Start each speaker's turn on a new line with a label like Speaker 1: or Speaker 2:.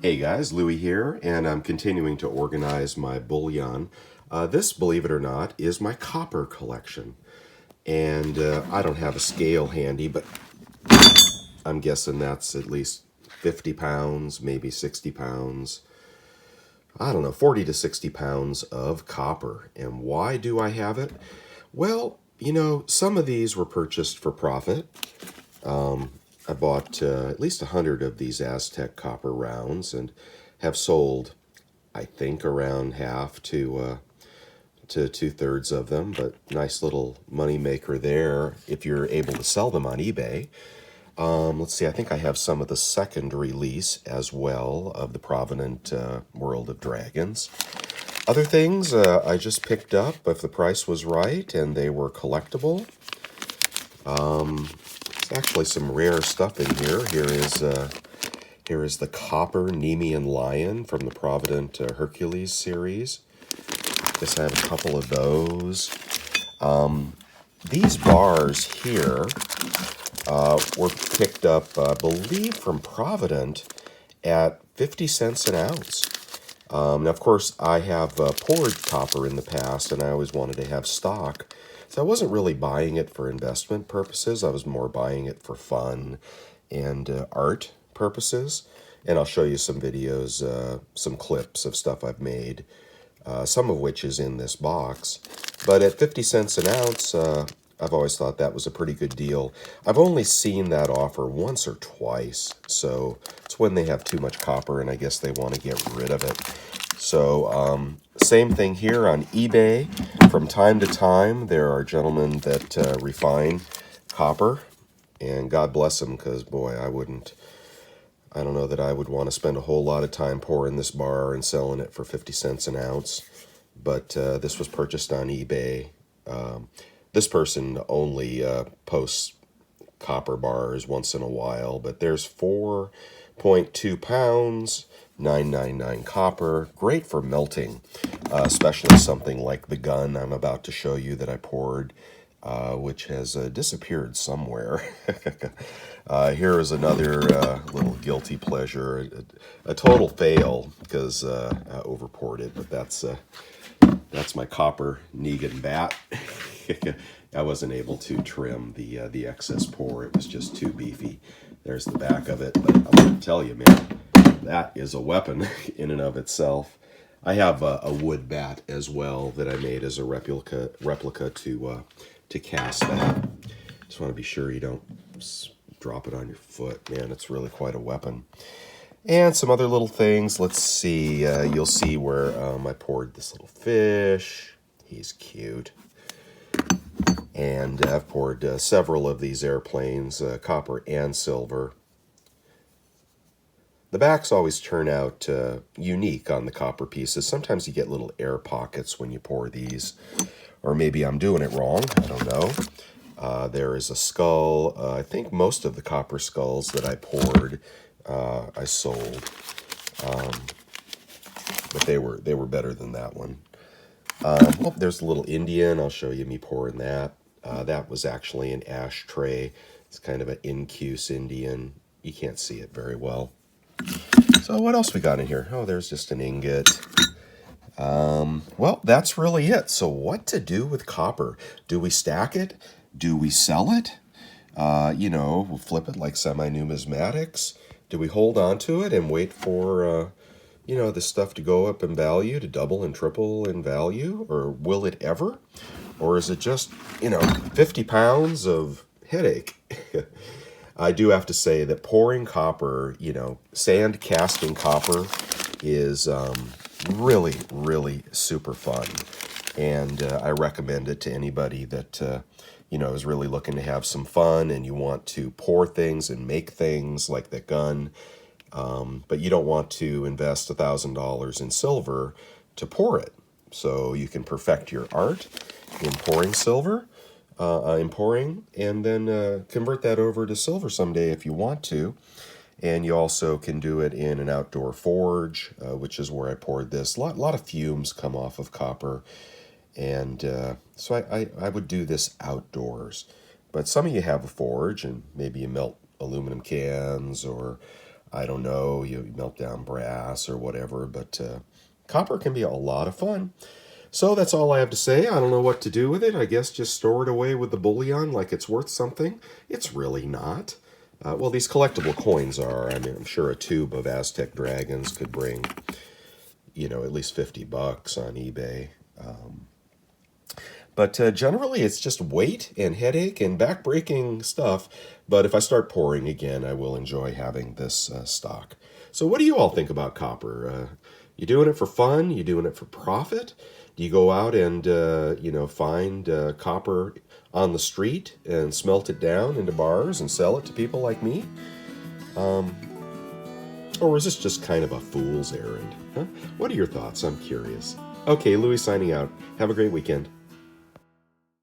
Speaker 1: Hey guys, Louie here, and I'm continuing to organize my bullion. This, believe it or not, is my copper collection. And I don't have a scale handy, but I'm guessing that's at least 50 pounds, maybe 60 pounds. I don't know, 40 to 60 pounds of copper. And why do I have it? Well, some of these were purchased for profit. I bought at least 100 of these Aztec copper rounds and have sold, I think, around half to two-thirds of them, but nice little money maker there if you're able to sell them on eBay. Let's see, I think I have some of the second release as well of the Provenant World of Dragons. Other things I just picked up if the price was right and they were collectible. There's actually some rare stuff in here. Here is the Copper Nemean Lion from the Provident Hercules series. Guess I have a couple of those. These bars here were picked up, I believe, from Provident at 50 cents an ounce. Now, of course, I have poured copper in the past, and I always wanted to have stock. So I wasn't really buying it for investment purposes. I was more buying it for fun and art purposes. And I'll show you some videos, some clips of stuff I've made, some of which is in this box. But at 50 cents an ounce, I've always thought that was a pretty good deal. I've only seen that offer once or twice, so it's when they have too much copper and I guess they want to get rid of it. So same thing here on eBay. From time to time, there are gentlemen that refine copper, and God bless them, because boy, I don't know that I would want to spend a whole lot of time pouring this bar and selling it for 50 cents an ounce. But this was purchased on eBay. This person only posts copper bars once in a while, but there's 4.2 pounds, 999 copper, great for melting, especially something like the gun I'm about to show you that I poured, which has disappeared somewhere. Here is another little guilty pleasure, a total fail because I overpoured it, but that's my copper Negan bat. I wasn't able to trim the excess pour. It was just too beefy. There's the back of it. But I'm going to tell you, man, that is a weapon in and of itself. I have a wood bat as well that I made as a replica to cast that. Just want to be sure you don't drop it on your foot. Man, it's really quite a weapon. And some other little things. Let's see. You'll see where I poured this little fish. He's cute. And I've poured several of these airplanes, copper and silver. The backs always turn out unique on the copper pieces. Sometimes you get little air pockets when you pour these. Or maybe I'm doing it wrong. I don't know. There is a skull. I think most of the copper skulls that I poured I sold, but they were better than that one. Oh, there's a little Indian. I'll show you me pouring that. That was actually an ashtray. It's kind of an incuse Indian. You can't see it very well. So what else we got in here? Oh, there's just an ingot. Well, that's really it. So what to do with copper? Do we stack it? Do we sell it? We'll flip it like semi-numismatics. Do we hold on to it and wait for, the stuff to go up in value, to double and triple in value? Or will it ever? Or is it just, 50 pounds of headache? I do have to say that pouring copper, sand casting copper is really, really super fun. And I recommend it to anybody that, is really looking to have some fun and you want to pour things and make things like that gun. But you don't want to invest $1,000 in silver to pour it. So you can perfect your art in pouring silver, and then convert that over to silver someday if you want to. And you also can do it in an outdoor forge, which is where I poured this. A lot of fumes come off of copper. And so I would do this outdoors. But some of you have a forge, and maybe you melt aluminum cans or I don't know, you melt down brass or whatever, but copper can be a lot of fun. So that's all I have to say. I don't know what to do with it. I guess just store it away with the bullion like it's worth something. It's really not. Well, these collectible coins are. I mean, I'm sure a tube of Aztec dragons could bring, at least $50 on eBay. But generally, it's just weight and headache and back-breaking stuff. But if I start pouring again, I will enjoy having this stock. So what do you all think about copper? You doing it for fun? You doing it for profit? Do you go out and, find copper on the street and smelt it down into bars and sell it to people like me? Or is this just kind of a fool's errand? Huh? What are your thoughts? I'm curious. Okay, Louie signing out. Have a great weekend.